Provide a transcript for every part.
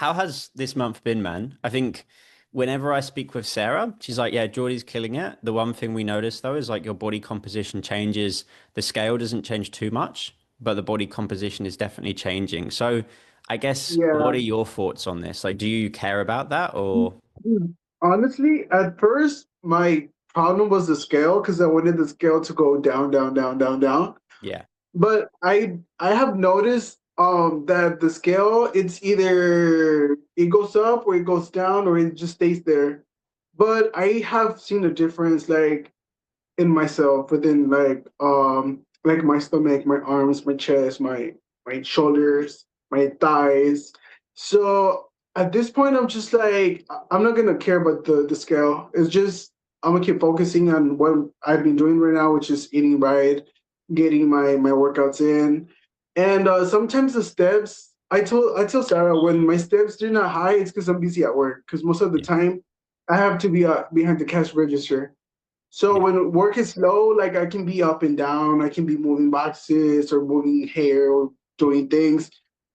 how has this month been, man? I think whenever I speak with Sarah, she's like, yeah, Jordy's killing it. The one thing we notice though is like your body composition changes. The scale doesn't change too much, but the body composition is definitely changing. So I guess what Yeah. are your thoughts on this? Like, do you care about that or Honestly, at first, my problem was the scale because I wanted the scale to go down, down, down, down, down. yeah, But I have noticed that the scale it's either it goes up or it goes down or it just stays there. But I have seen a difference like in myself within like my stomach, my arms, my chest, my shoulders, my thighs. So at this point I'm just like I'm not gonna care about the scale. It's just I'm gonna keep focusing on what I've been doing right now, which is eating right, getting my workouts in. And sometimes the steps I tell Sarah when my steps are not high, it's because I'm busy at work. Because most of the yeah, time I have to be behind the cash register. So yeah. when work is slow, like I can be up and down, I can be moving boxes or moving hair or doing things.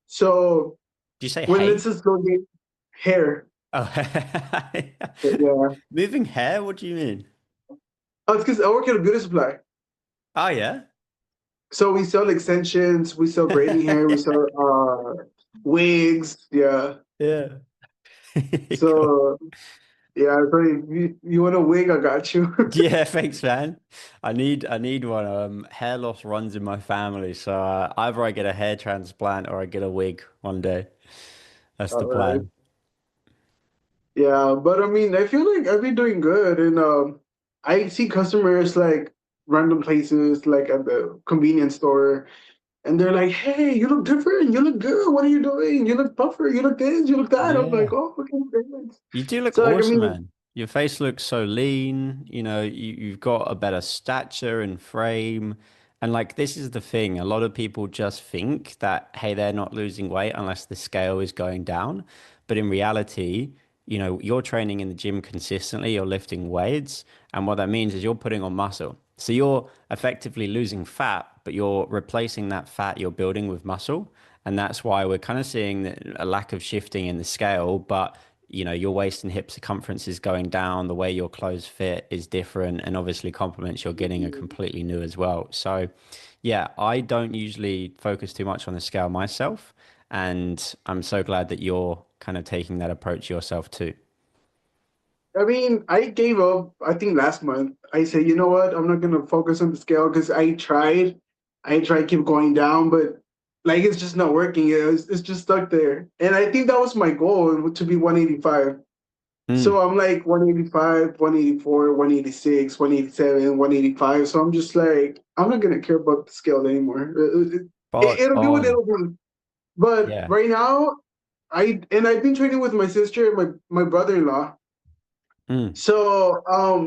So Do you say when it's hey? a slow day, hair, Oh, yeah. moving hair? What do you mean? Oh, it's because I work at a beauty supply. Oh, yeah. So we sell extensions, we sell braiding hair, we sell wigs, yeah. Yeah. Cool. So yeah, so if you want a wig, I got you. Yeah, thanks, man. I need one. Hair loss runs in my family, so either I get a hair transplant or I get a wig one day. That's All the right. plan. Yeah, but I mean, I feel like I've been doing good, and I see customers like random places, like at the convenience store, and they're like, "Hey, you look different. You look good. What are you doing? You look tougher. You look this. You look that." I'm like, Yeah. "Oh, okay, thanks." You do look So like, I awesome, mean, man. Your face looks so lean. You've got a better stature and frame. And like, this is the thing. A lot of people just think that, hey, they're not losing weight unless the scale is going down. But in reality, you're training in the gym consistently, you're lifting weights. And what that means is you're putting on muscle. So you're effectively losing fat, but you're replacing that fat you're building with muscle. And that's why we're kind of seeing a lack of shifting in the scale, but your waist and hip circumference is going down, the way your clothes fit is different, and obviously compliments you're getting are completely new as well. So, yeah, I don't usually focus too much on the scale myself, and I'm so glad that you're kind of taking that approach yourself too. I gave up. I think last month I said, you know what? I'm not gonna focus on the scale because I tried to keep going down, but like it's just not working. It's just stuck there. And I think that was my goal to be 185. Mm. So I'm like 185, 184, 186, 187, 185. So I'm just like, I'm not gonna care about the scale anymore. Spot It'll be what on. it'll be. But Yeah. right now, I've been training with my sister and my brother-in-law. Mm. So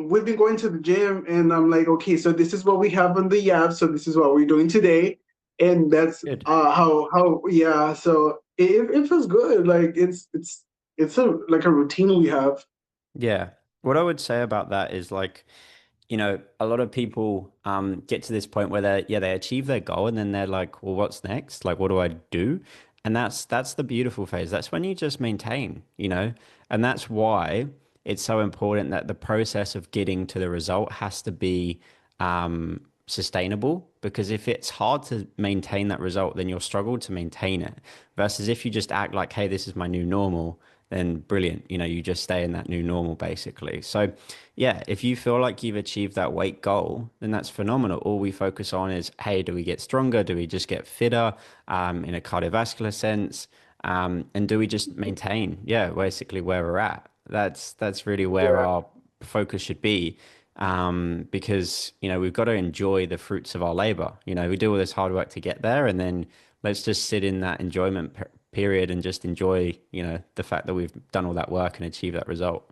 we've been going to the gym, and I'm like, okay, so this is what we have on the app. So this is what we're doing today, and that's Good. how yeah. So it feels good. Like it's a like a routine we have. Yeah. What I would say about that is like, a lot of people get to this point where they achieve their goal and then they're like, well, what's next? Like, what do I do? And that's the beautiful phase. That's when you just maintain. And that's why it's so important that the process of getting to the result has to be sustainable. Because if it's hard to maintain that result, then you'll struggle to maintain it. Versus if you just act like, hey, this is my new normal, then brilliant. You just stay in that new normal basically. So, yeah, if you feel like you've achieved that weight goal, then that's phenomenal. All we focus on is, hey, do we get stronger? Do we just get fitter in a cardiovascular sense? And do we just maintain, yeah, basically where we're at? That's really where Yeah, our focus should be. Because, we've got to enjoy the fruits of our labor. We do all this hard work to get there, and then let's just sit in that enjoyment period and just enjoy, the fact that we've done all that work and achieved that result.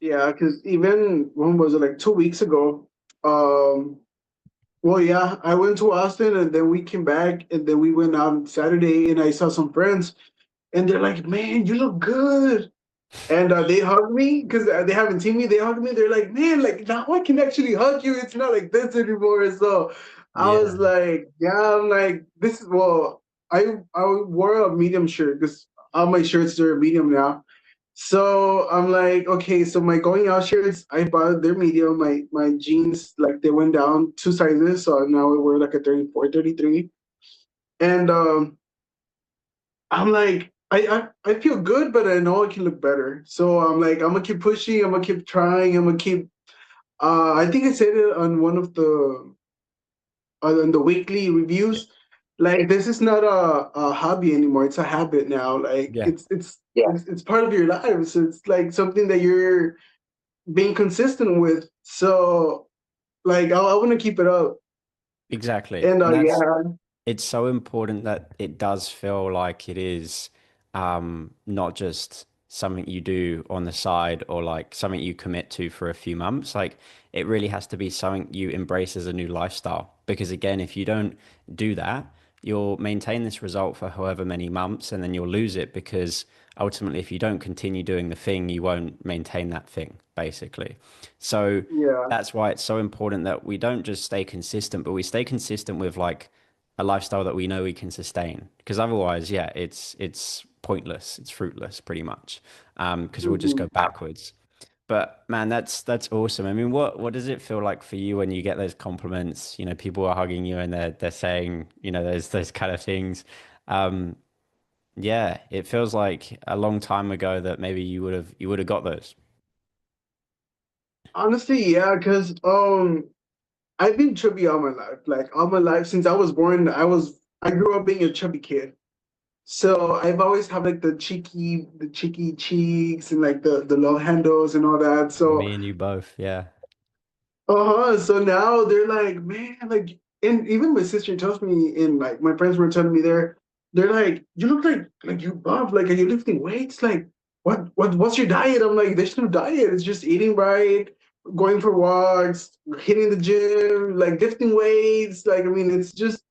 yeah. Because even when was it like 2 weeks ago? Um, well, yeah, I went to Austin, and then we came back, and then we went out on Saturday, and I saw some friends, and they're like, "Man, you look good." And they hugged me because they haven't seen me. They hugged me. They're like, man, like now I can actually hug you. It's not like this anymore. So I was Yeah. like, yeah, I'm like, this is well. I wore a medium shirt because all my shirts are medium now. So I'm like, okay, so my going out shirts, I bought their medium. My jeans, like they went down 2 sizes, so now I wear like a 34, 33. And I'm like, I feel good, but I know I can look better. So I'm like, I'm gonna keep pushing, I'm gonna keep trying, I'm gonna keep I think I said it on one of the on the weekly reviews. Like this is not a hobby anymore. It's a habit now. Like Yeah, it's part of your life. So it's like something that you're being consistent with. So like I want to keep it up. exactly. And And that's yeah, it's so important that it does feel like it is not just something you do on the side or like something you commit to for a few months. Like it really has to be something you embrace as a new lifestyle. Because again, if you don't do that, you'll maintain this result for however many months and then you'll lose it because ultimately, if you don't continue doing the thing, you won't maintain that thing, basically. So yeah, that's why it's so important that we don't just stay consistent, but we stay consistent with like a lifestyle that we know we can sustain. Because otherwise, yeah, it's pointless, it's fruitless, pretty much. Because we'll just hmm. go backwards. But man, that's awesome. I mean, what does it feel like for you when you get those compliments? You know, people are hugging you and they're saying, you know, there's those kind of things. Um, yeah, it feels like a long time ago that maybe you would have got those. Honestly, yeah, because I've been chubby all my life. Like all my life since I was born, I grew up being a chubby kid. So I've always had like the cheeky cheeks and like the love handles and all that. So Me and you both, yeah. so now they're like, man, like, and even my sister tells me, and like my friends were telling me they're like, you look like you buff, like, are you lifting weights? Like, what's your diet? I'm like, there's no diet. It's just eating right, going for walks, hitting the gym, like lifting weights. Like, I mean, it's just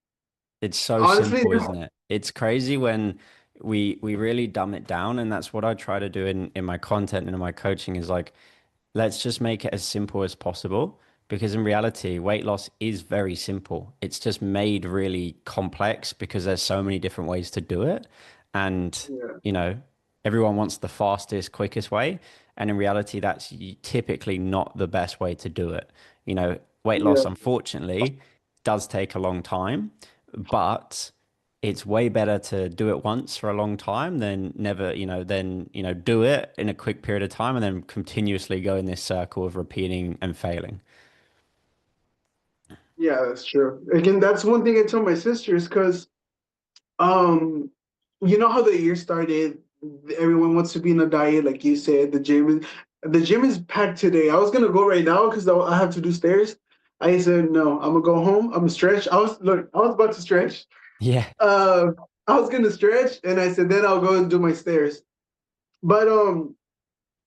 It's so honestly, simple, isn't it? It's crazy when we really dumb it down, and that's what I try to do in my content and in my coaching is like let's just make it as simple as possible because in reality, weight loss is very simple. It's just made really complex because there's so many different ways to do it. And, yeah, you know, everyone wants the fastest, quickest way. And in reality, that's typically not the best way to do it. You know, weight loss, yeah, unfortunately, does take a long time, but it's way better to do it once for a long time than never, do it in a quick period of time and then continuously go in this circle of repeating and failing. yeah, that's true. Again, that's one thing I tell my sisters because Um, you know how the year started? Everyone wants to be in a diet, like you said. The gym is packed today. I was gonna go right now because I have to do stairs. I said no. I'm gonna go home. I'm gonna stretch. I was about to stretch. Yeah. Uh, I was gonna stretch, and I said then I'll go and do my stairs. But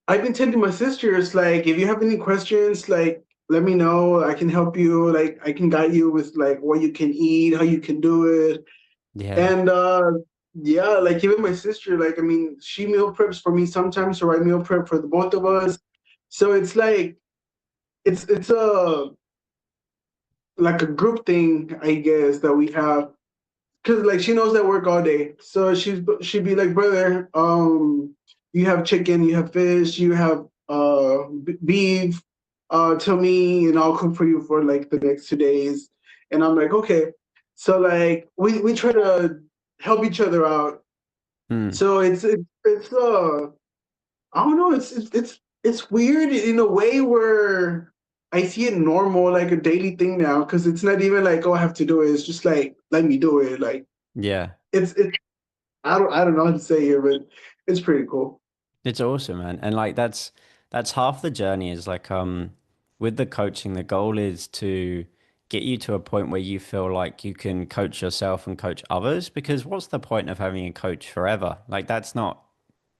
I've been telling my sisters like if you have any questions, like let me know. I can help you. Like I can guide you with like what you can eat, how you can do it. Yeah. And yeah, like even my sister, like I mean, she meal preps for me sometimes, or I meal prep for the both of us. So it's like it's a like a group thing, I guess, that we have. Cause like she knows I work all day, so she'd be like, brother, you have chicken, you have fish, you have beef, to me, and I'll cook for you for like the next 2 days. And I'm like, okay. So like we try to help each other out. Hmm. So it's I don't know, it's weird in a way where I see it normal, like a daily thing now, because it's not even like, oh, I have to do it. It's just like, let me do it. Like Yeah. it's I don't know how to say it, but it's pretty cool. It's awesome, man. And like that's half the journey is like with the coaching, the goal is to get you to a point where you feel like you can coach yourself and coach others because what's the point of having a coach forever? Like that's not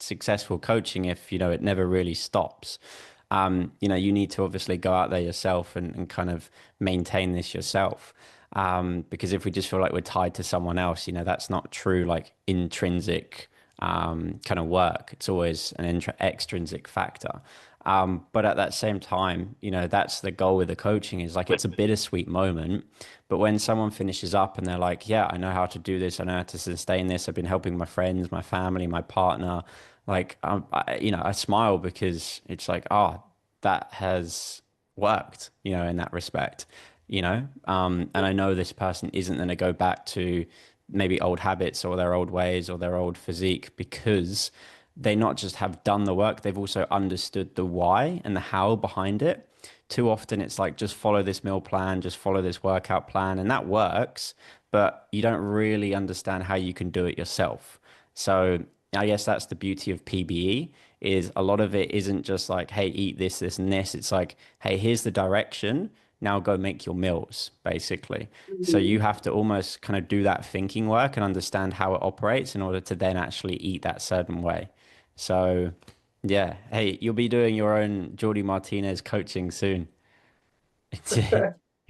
successful coaching if, it never really stops. You need to obviously go out there yourself and kind of maintain this yourself. Because if we just feel like we're tied to someone else, that's not true, like intrinsic kind of work. It's always an extrinsic factor. But at that same time, that's the goal with the coaching is like it's a bittersweet moment. But when someone finishes up and they're like, yeah, I know how to do this, I know how to sustain this, I've been helping my friends, my family, my partner, like, I smile because it's like, oh, that has worked, in that respect, and I know this person isn't going to go back to maybe old habits or their old ways or their old physique because they not just have done the work, they've also understood the why and the how behind it. Too often it's like just follow this meal plan, just follow this workout plan, and that works, but you don't really understand how you can do it yourself. So I guess that's the beauty of PBE is a lot of it isn't just like, hey, eat this, this, and this. It's like, hey, here's the direction. Now go make your meals, basically. So you have to almost kind of do that thinking work and understand how it operates in order to then actually eat that certain way. So, yeah. Hey, you'll be doing your own Jordy Martinez coaching soon. It's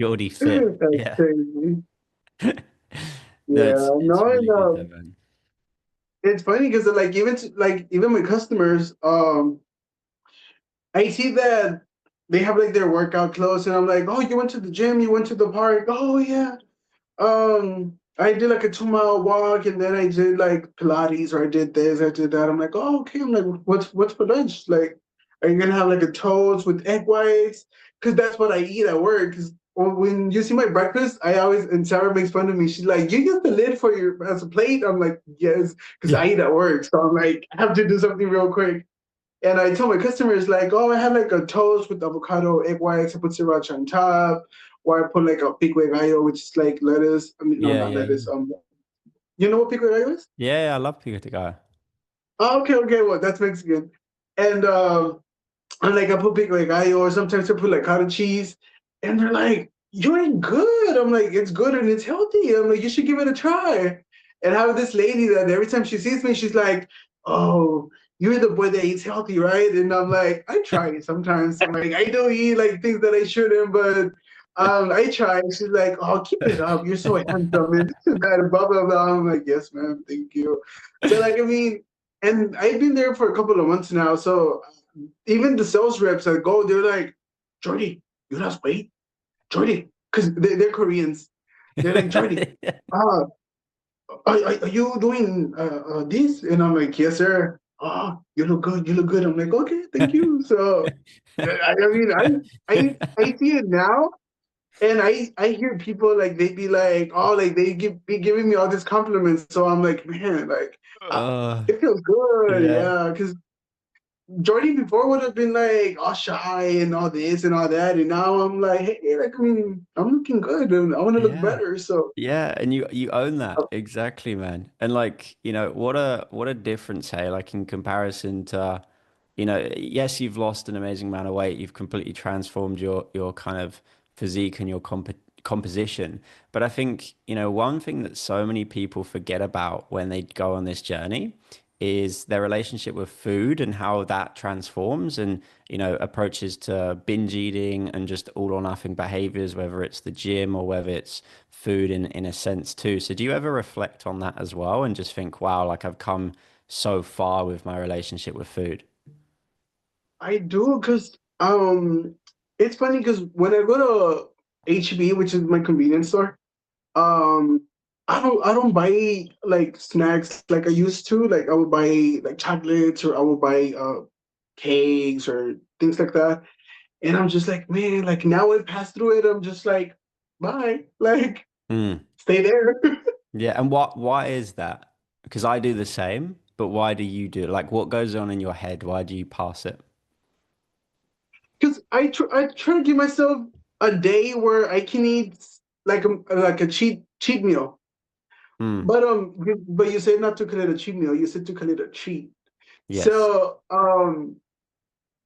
Jordy Fit. That's Yeah. crazy. No, Yeah, it's no, and really good though, man. it's funny because like even my customers, I see that they have like their workout clothes, and I'm like, oh, you went to the gym, you went to the park. Oh yeah, I did like a 2 mile walk, and then I did like Pilates, or I did this, I did that. I'm like, oh, okay. I'm like, what's for lunch? Like, are you gonna have like a toast with egg whites? Because that's what I eat at work. Because when you see my breakfast, I always and Sarah makes fun of me. She's like, you use the lid for your as a plate. I'm like, yes, because I eat at work, so I'm like, I have to do something real quick. And I tell my customers like, oh, I have like a toast with avocado, egg whites. I put sriracha on top, or I put like a pico de gallo, which is like lettuce. I mean, no, Yeah, not yeah, lettuce. yeah. You know what pico de gallo is? Yeah, yeah, I love pico de gallo. Oh, okay, okay. Well, that's Mexican. And I'm like, I put pico de gallo, or sometimes I put like cottage cheese, and they're like, "You ain't good." I'm like, "It's good and it's healthy." I'm like, "You should give it a try." And I have this lady that every time she sees me, she's like, "Oh, you're the boy that eats healthy, right?" And I'm like, "I try it sometimes. I'm like, I do eat like things that I shouldn't, but I try." And she's like, "Oh, keep it up. You're so handsome and this and that and blah blah blah." I'm like, "Yes, ma'am. Thank you." So like, I mean, and I've been there for a couple of months now, so even the sales reps that go, they're like, Jordy, you lost weight? Jordy, because they're Koreans. They're like, Jordy, uh, are you doing this? And I'm like, yes, sir. Oh, you look good. You look good. I'm like, okay, thank you. So, I mean, I see it now. And I hear people like they be like, oh, like be giving me all these compliments. So I'm like, man, like uh, Uh, it feels good, yeah. yeah. Because Jordy before would have been like all shy and all this and all that, and now I'm like, hey, like I mean, I'm looking good and I want to look Yeah. better. So Yeah, and you own that. Exactly, man. And like, what a difference, hey, like in comparison to, yes, you've lost an amazing amount of weight. You've completely transformed your kind of physique and your composition. But I think, one thing that so many people forget about when they go on this journey is their relationship with food and how that transforms and, approaches to binge eating and just all or nothing behaviors, whether it's the gym or whether it's food in a sense too. So do you ever reflect on that as well and just think, wow, like I've come so far with my relationship with food? I do because it's funny because when I go to HB, which is my convenience store, um, I don't buy like snacks like I used to. Like I would buy like chocolates, or I would buy cakes or things like that. And I'm just like, man, like now I pass through it, I'm just like, bye, like Mm. stay there. Yeah, and why is that? Because I do the same, but why do you do it? Like what goes on in your head? Why do you pass it? Because I try to give myself a day where I can eat like a cheat meal. Mm. But you said not to call it a cheat meal. You said to call it a treat. Yes. So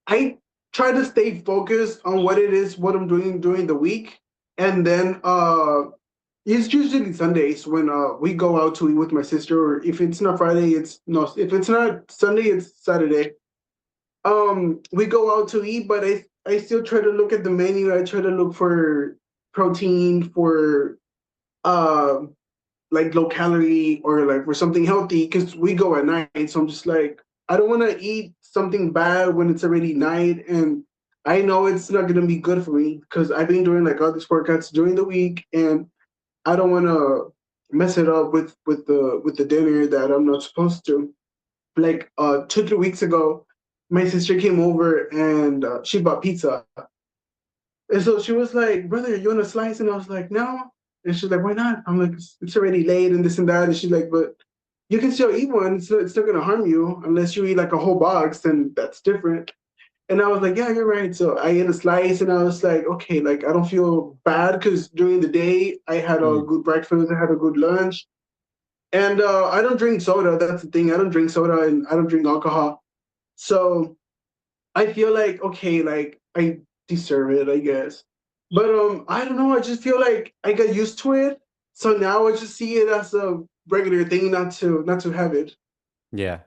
I try to stay focused on what it is, what I'm doing during the week, and then it's usually Sundays when we go out to eat with my sister. Or if it's not Friday, it's no. If it's not Sunday, it's Saturday. We go out to eat, but I still try to look at the menu. I try to look for protein, for like low calorie, or like for something healthy because we go at night. So I'm just like. I don't want to eat something bad when it's already night, and I know it's not gonna be good for me because I've been doing like all these workouts during the week, and I don't want to mess it up with the dinner that I'm not supposed to. Like 2 3 weeks ago, my sister came over and she bought pizza, and so she was like, "Brother, you want a slice?" And I was like, "No." And she's like, "Why not?" I'm like, "It's already late and this and that." And she's like, "But you can still eat one. It's not gonna harm you unless you eat like a whole box, then that's different." And I was like, "Yeah, you're right." So I ate a slice, and I was like, "Okay, like I don't feel bad because during the day I had a Mm, good breakfast, I had a good lunch, and I don't drink soda. That's the thing. I don't drink soda, and I don't drink alcohol. So I feel like okay, like I deserve it, I guess. But I don't know. I just feel like I got used to it, so now I just see it as a regular thing, not to have it. yeah.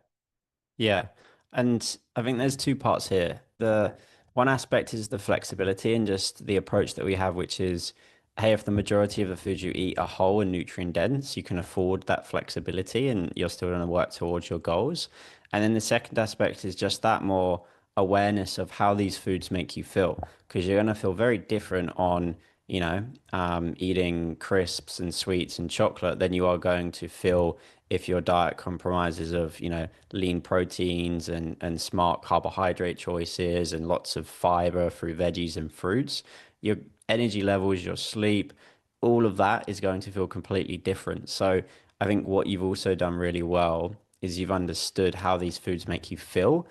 Yeah. And I think there's two parts here. The one aspect is the flexibility and just the approach that we have, which is, hey, if the majority of the foods you eat are whole and nutrient dense, you can afford that flexibility and you're still going to work towards your goals. And then the second aspect is just that more awareness of how these foods make you feel, because you're going to feel very different on, eating crisps and sweets and chocolate than you are going to feel if your diet compromises of, lean proteins and smart carbohydrate choices and lots of fiber through veggies and fruits. Your energy levels, your sleep, all of that is going to feel completely different. So I think what you've also done really well is you've understood how these foods make you feel.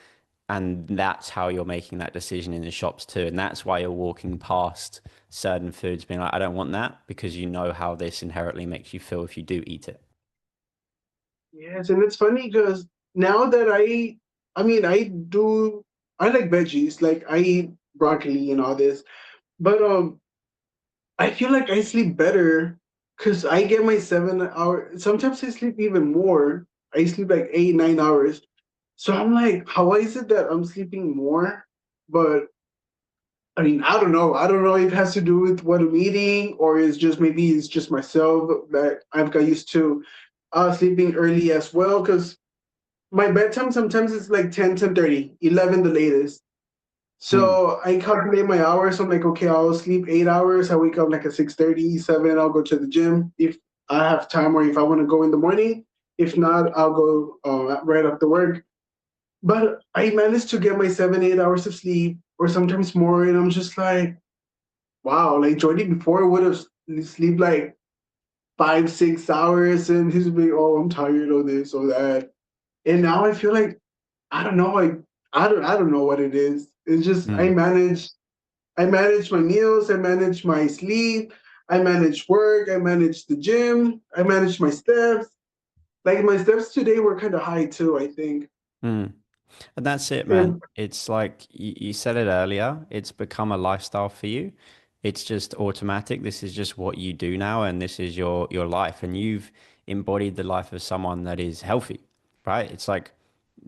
And that's how you're making that decision in the shops too. And that's why you're walking past certain foods being like, I don't want that because you know how this inherently makes you feel if you do eat it. Yes, and it's funny because now that I mean, I like veggies, like I eat broccoli and all this, but I feel like I sleep better because I get my 7 hour. Sometimes I sleep even more. I sleep like 8 9 hours. So I'm like, how is it that I'm sleeping more? But I mean, I don't know. I don't know if it has to do with what I'm eating or it's just maybe it's just myself that I've got used to sleeping early as well. Because my bedtime sometimes it's like 10 10 30 11 the latest. Mm, So I calculate my hours. I'm like, okay, I'll sleep 8 hours. I wake up like at 6:30, 7. I'll go to the gym if I have time or if I want to go in the morning. If not, I'll go right after work. But I managed to get my 7 8 hours of sleep or sometimes more. And I'm just like, wow, like Jordy before would have sleep like 5 6 hours and he's like, oh, I'm tired of this or that. And now I feel like I don't know, like I don't know what it is. It's just mm, I manage my meals, I manage my sleep, I manage work, I manage the gym, I manage my steps. Like my steps today were kind of high too, I think. mm. And that's it, man. And It's like you said it earlier, it's become a lifestyle for you. It's just automatic. This is just what you do now, and this is your life. And you've embodied the life of someone that is healthy, right? It's like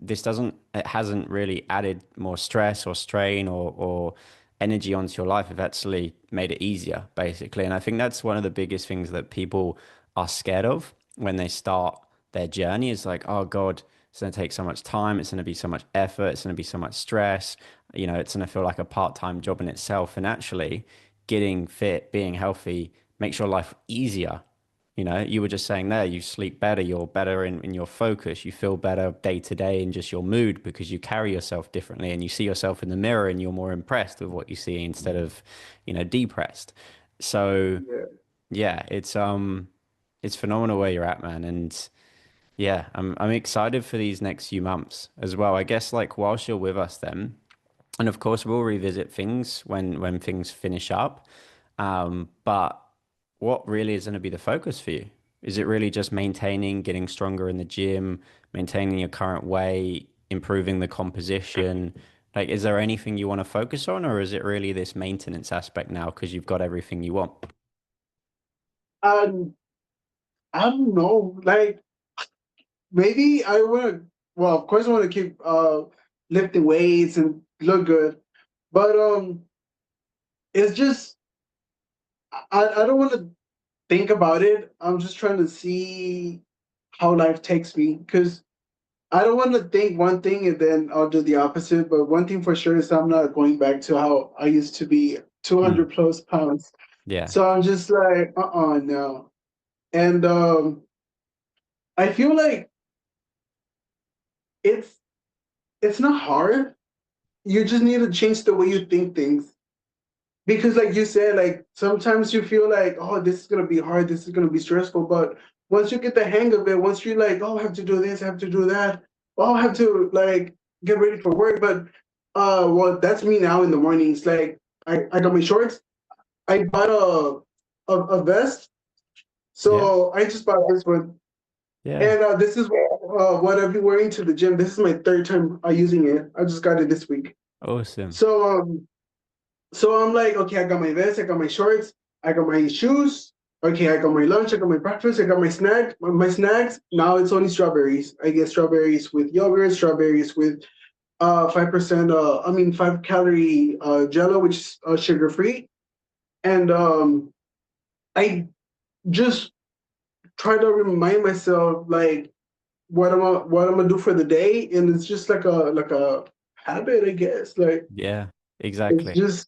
it hasn't really added more stress or strain or energy onto your life. It's actually made it easier, basically. And I think that's one of the biggest things that people are scared of when they start their journey is like, oh God, it's going to take so much time. It's going to be so much effort. It's going to be so much stress. It's going to feel like a part-time job in itself. And actually, getting fit, being healthy makes your life easier. You were just saying there, you sleep better, you're better in your focus, you feel better day to day in just your mood because you carry yourself differently and you see yourself in the mirror and you're more impressed with what you see instead of, depressed. So yeah, yeah, it's phenomenal where you're at, man. And yeah, I'm excited for these next few months as well. I guess like whilst you're with us then, and of course we'll revisit things when things finish up. But what really is going to be the focus for you? Is it really just maintaining, getting stronger in the gym, maintaining your current weight, improving the composition? Like, is there anything you want to focus on, or is it really this maintenance aspect now because you've got everything you want? um, I don't know. Like maybe I want to. Well, of course, I want to keep lifting weights and look good, but it's just I don't want to think about it. I'm just trying to see how life takes me because I don't want to think one thing and then I'll do the opposite. But one thing for sure is I'm not going back to how I used to be, Mm, 200 plus pounds. yeah. So I'm just like, no. And I feel like it's it's not hard. You just need to change the way you think things. Because like you said, like sometimes you feel like, oh, this is gonna be hard, this is gonna be stressful. But once you get the hang of it, once you're like, oh, I have to do this, I have to do that, oh, I have to like get ready for work. But well, that's me now in the mornings. Like I got my shorts. I bought a vest. Yeah. So I just bought this one. Yeah. And this is what I've been wearing to the gym. This is my third time using it. I just got it this week. Awesome. So so I'm like, okay, I got my vest, I got my shorts, I got my shoes. Okay, I got my lunch, I got my breakfast, I got my snack, my snacks. Now it's only strawberries. I get strawberries with yogurt, strawberries with 5%, I mean 5 calorie jello, which is sugar free. And I just try to remind myself like what I'm gonna do for the day. And it's just like a habit, I guess. Like Yeah, it's exactly. just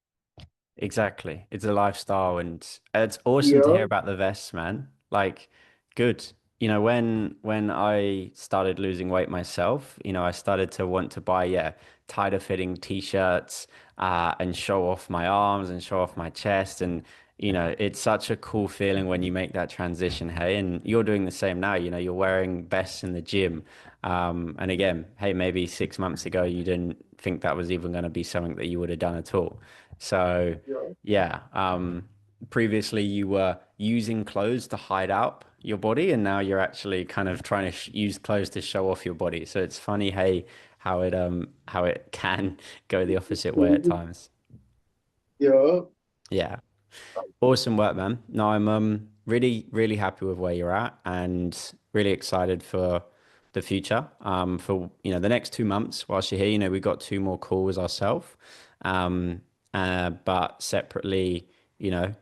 Exactly. It's a lifestyle and it's awesome to hear yeah, about the vests, man. Like, good. You know, when I started losing weight myself, I started to want to buy, yeah, tighter fitting t-shirts, and show off my arms and show off my chest. And, it's such a cool feeling when you make that transition, hey, and you're doing the same now, you're wearing vests in the gym. And again, hey, maybe 6 months ago you didn't think that was even going to be something that you would have done at all. So yeah. yeah, previously you were using clothes to hide out your body, and now you're actually kind of trying to use clothes to show off your body. So it's funny, hey, how it can go the opposite way at times. Yeah. Yeah. Awesome work, man. No, I'm really, really happy with where you're at and really excited for the future. For the next 2 months whilst you're here, we've got two more calls ourselves. Um, but separately, you know,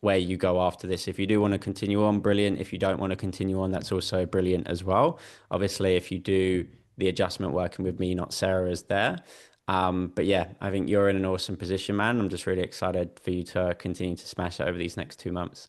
where you go after this. If you do want to continue on, brilliant. If you don't want to continue on, that's also brilliant as well. Obviously, if you do the adjustment working with me, not Sarah, is there. But yeah, I think you're in an awesome position, man. I'm just really excited for you to continue to smash it over these next 2 months.